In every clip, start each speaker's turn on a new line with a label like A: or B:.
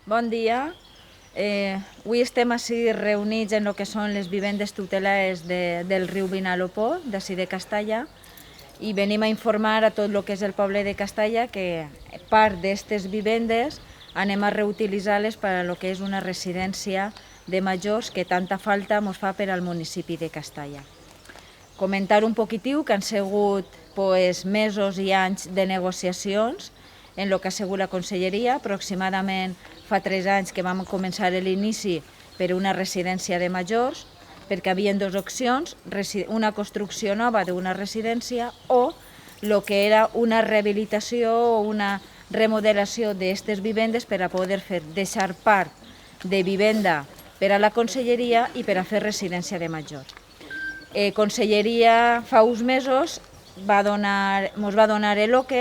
A: Bon dia. Avui estem així reunits en el que són les vivendes tutelades del riu Vinalopó, d'ací de Castalla, i venim a informar a tot el que és el poble de Castalla que part d'aquestes vivendes anem a reutilitzar-les per a lo que és una residència de majors que tanta falta ens fa per al municipi de Castalla. Comentar un poquitiu que han sigut mesos i anys de negociacions en el que ha sigut la conselleria. Aproximadament fa 3 anys que vam començar l'inici per una residència de majors, perquè hi havia dues opcions, una construcció nova d'una residència o el que era una rehabilitació o una remodelació d'aquestes vivendes per a poder deixar part de vivenda per a la conselleria i per a fer residència de majors. Conselleria fa uns mesos ens va donar l'ok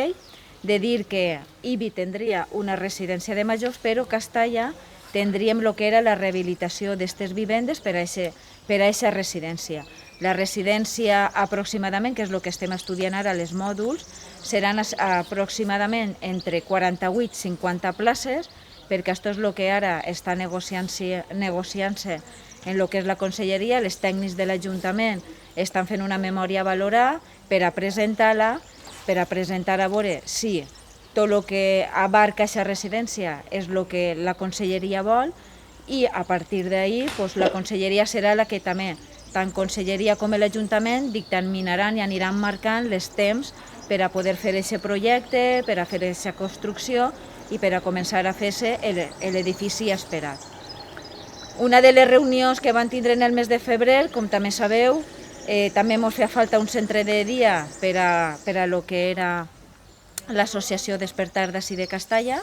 A: de dir que Ibi tindria una residència de majors, però Castalla tindríem el que era la rehabilitació d'aquestes vivendes per a aquesta residència. La residència aproximadament, que és el que estem estudiant ara, els mòduls, seran aproximadament entre 48 i 50 places, perquè això és el que ara està negociant-se en el que és la conselleria. Els tècnics de l'Ajuntament estan fent una memòria a valorar per a presentar-la, a veure si tot el que abarca aquesta residència és el que la conselleria vol, i a partir d'ahir la conselleria serà la que també, tant conselleria com l'Ajuntament, dictaminaran i aniran marcant els temps per a poder fer aquest projecte, per a fer aquesta construcció i per a començar a fer-se l'edifici esperat. Una de les reunions que van tindre en el mes de febrer, com també sabeu, també ens feia falta un centre de dia per a lo que era l'associació Despertar d'ací de Castalla,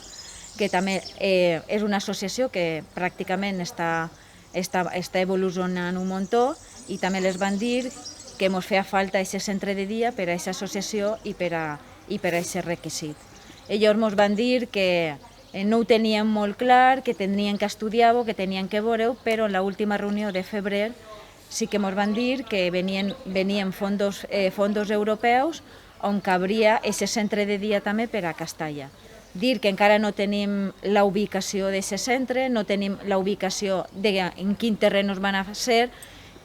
A: que també és una associació que pràcticament està evolucionant un muntó, i també les van dir que ens feia falta aquest centre de dia per a aquesta associació i per a aquest requisit. Ells ens van dir que no ho tenien molt clar, que tenien que estudiar-ho, que tenien que veure-ho, però en l'última reunió de febrer sí que ens van dir que venien fondos europeus on cabria aquest centre de dia també per a Castalla. Dir que encara no tenim la ubicació d'aquest centre, no tenim la ubicació en quin terreny van a ser,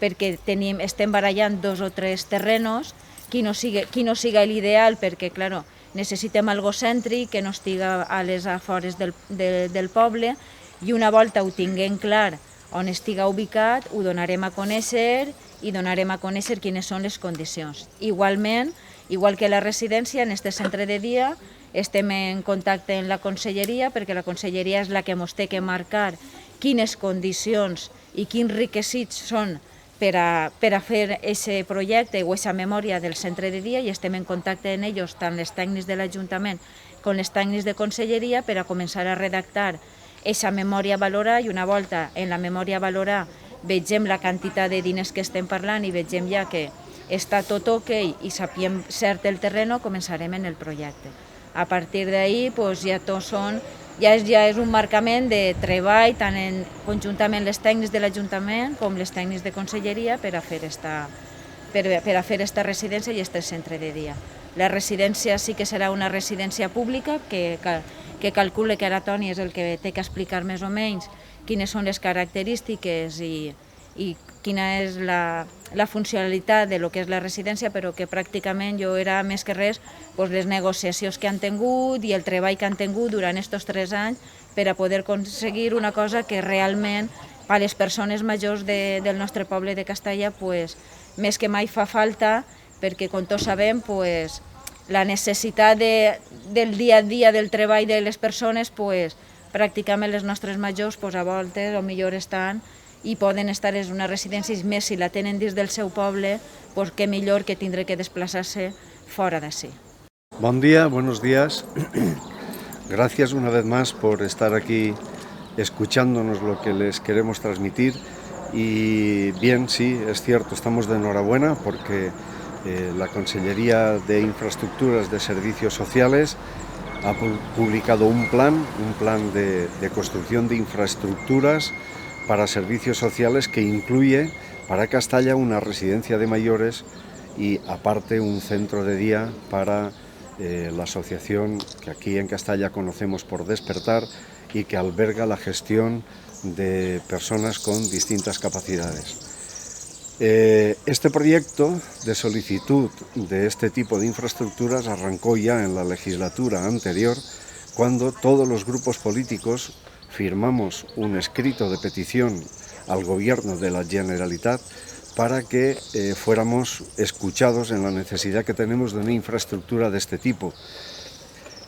A: perquè estem barallant 2 o 3 terrenos, qui no siga l'ideal, perquè, clar, necessitem algo cèntric, que no estiga a les afores del poble, i una volta ho tinguem clar on estiga ubicat, ho donarem a conèixer i donarem a conèixer quines són les condicions. Igualment, igual que la residència, en aquest centre de dia estem en contacte amb la conselleria, perquè la conselleria és la que ens té que marcar quines condicions i quins requisits són per a fer aquest projecte o aquesta memòria del centre de dia, i estem en contacte amb ells, tant els tècnics de l'Ajuntament com els tècnics de conselleria, per a començar a redactar aquesta memòria a valorar, i una volta en la memòria a valorar vegem la quantitat de diners que estem parlant i vegem ja que està tot ok i sapiem cert el terreno, començarem en el projecte. A partir d'ahir ja és un marcament de treball tant conjuntament les tècnics de l'Ajuntament com les tècnics de conselleria per a fer esta residència i este centre de dia. La residència sí que serà una residència pública que calcula que ara Toni és el que té que explicar més o menys quines són les característiques i quina és la funcionalitat de lo que és la residència, però que pràcticament jo era més que res les negociacions que han tingut i el treball que han tingut durant aquests 3 anys per a poder aconseguir una cosa que realment a les persones majors del nostre poble de Castalla més que mai fa falta, perquè com tots sabem la necessitat del dia a dia del treball de les persones, pràcticament les nostres majors a voltes o millor estan i poden estar en una residència, i més si la tenen dins del seu poble, que millor que tindre que desplaçar-se fora d'ací.
B: Buen día, buenos días. Gracias una vez más por estar aquí escuchándonos lo que les queremos transmitir. Y bien, sí, es cierto, estamos de enhorabuena porque la Consellería de Infraestructuras de Servicios Sociales ha publicado un plan de construcción de infraestructuras para servicios sociales que incluye para Castalla una residencia de mayores y aparte un centro de día para la asociación que aquí en Castalla conocemos por Despertar y que alberga la gestión de personas con distintas capacidades. Este proyecto de solicitud de este tipo de infraestructuras arrancó ya en la legislatura anterior, cuando todos los grupos políticos firmamos un escrito de petición al Gobierno de la Generalitat para que fuéramos escuchados en la necesidad que tenemos de una infraestructura de este tipo.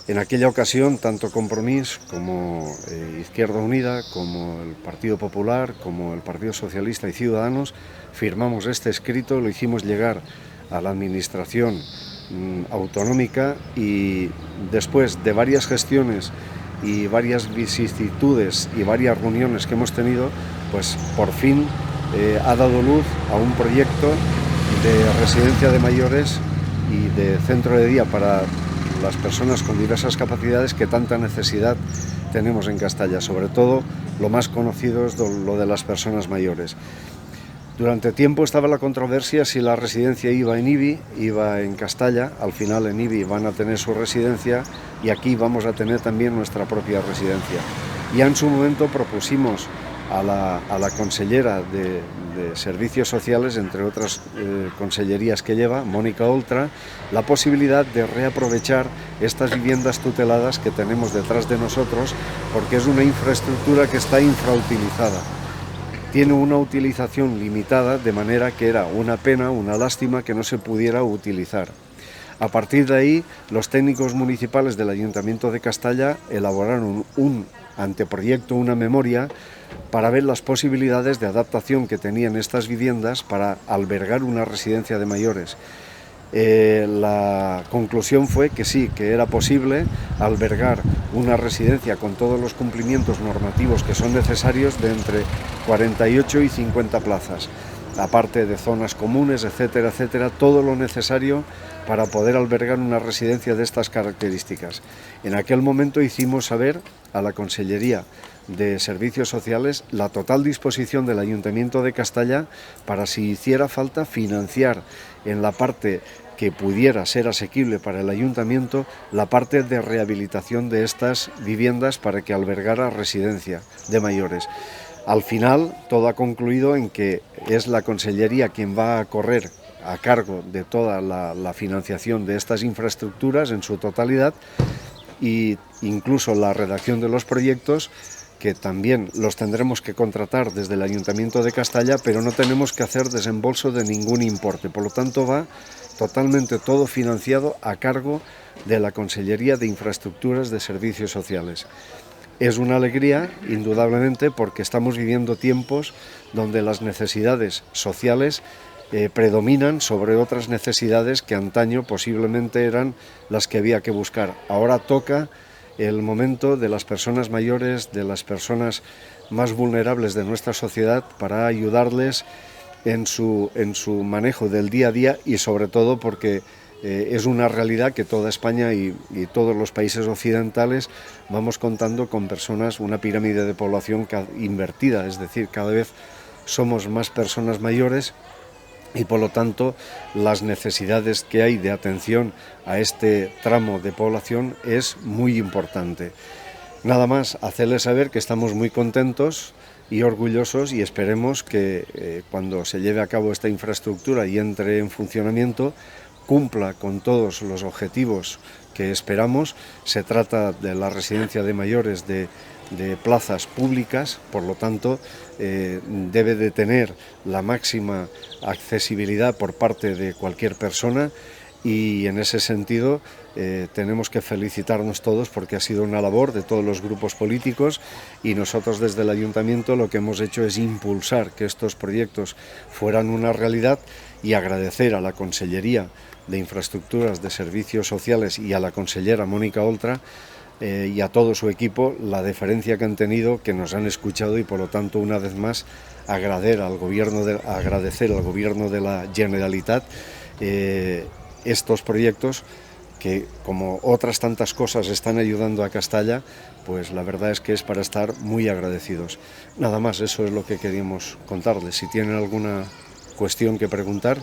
B: En aquella ocasión, tanto Compromís como Izquierda Unida, como el Partido Popular, como el Partido Socialista y Ciudadanos, firmamos este escrito, lo hicimos llegar a la Administración autonómica, y después de varias gestiones y varias vicisitudes y varias reuniones que hemos tenido, pues por fin ha dado luz a un proyecto de residencia de mayores y de centro de día para las personas con diversas capacidades que tanta necesidad tenemos en Castalla. Sobre todo, lo más conocido es lo de las personas mayores. Durante tiempo estaba la controversia si la residencia iba en Ibi, iba en Castalla. Al final en Ibi van a tener su residencia y aquí vamos a tener también nuestra propia residencia. Ya en su momento propusimos a la consellera de Servicios Sociales, entre otras consellerías que lleva, Mónica Oltra, la posibilidad de reaprovechar estas viviendas tuteladas que tenemos detrás de nosotros, porque es una infraestructura que está infrautilizada. Tiene una utilización limitada, de manera que era una pena, una lástima que no se pudiera utilizar. A partir de ahí, los técnicos municipales del Ayuntamiento de Castalla elaboraron un anteproyecto, una memoria, para ver las posibilidades de adaptación que tenían estas viviendas para albergar una residencia de mayores. La conclusión fue que sí, que era posible albergar una residencia con todos los cumplimientos normativos que son necesarios, de entre 48 y 50 plazas, aparte de zonas comunes, etcétera, etcétera, todo lo necesario para poder albergar una residencia de estas características. En aquel momento hicimos saber a la Consellería de Servicios Sociales la total disposición del Ayuntamiento de Castalla para, si hiciera falta, financiar en la parte que pudiera ser asequible para el Ayuntamiento la parte de rehabilitación de estas viviendas para que albergara residencia de mayores. Al final, todo ha concluido en que es la Consellería quien va a correr a cargo de toda la financiación de estas infraestructuras en su totalidad, e incluso la redacción de los proyectos, que también los tendremos que contratar desde el Ayuntamiento de Castalla, pero no tenemos que hacer desembolso de ningún importe. Por lo tanto, va totalmente todo financiado a cargo de la Consellería de Infraestructuras de Servicios Sociales. Es una alegría, indudablemente, porque estamos viviendo tiempos donde las necesidades sociales predominan sobre otras necesidades que antaño posiblemente eran las que había que buscar. Ahora toca el momento de las personas mayores, de las personas más vulnerables de nuestra sociedad, para ayudarles en su manejo del día a día, y sobre todo porque es una realidad que toda España y todos los países occidentales vamos contando con personas, una pirámide de población invertida, es decir, cada vez somos más personas mayores, y por lo tanto las necesidades que hay de atención a este tramo de población es muy importante. Nada más hacerles saber que estamos muy contentos y orgullosos, y esperemos que cuando se lleve a cabo esta infraestructura y entre en funcionamiento, cumpla con todos los objetivos que esperamos. Se trata de la residencia de mayores de plazas públicas, por lo tanto debe de tener la máxima accesibilidad por parte de cualquier persona, y en ese sentido tenemos que felicitarnos todos, porque ha sido una labor de todos los grupos políticos, y nosotros desde el Ayuntamiento lo que hemos hecho es impulsar que estos proyectos fueran una realidad, y agradecer a la Consellería de Infraestructuras de Servicios Sociales y a la consellera Mónica Oltra y a todo su equipo la deferencia que han tenido, que nos han escuchado, y por lo tanto, una vez más, agradecer al Gobierno de la Generalitat estos proyectos que, como otras tantas cosas, están ayudando a Castalla. Pues la verdad es que es para estar muy agradecidos. Nada más, eso es lo que queríamos contarles. Si tienen alguna cuestión que preguntar.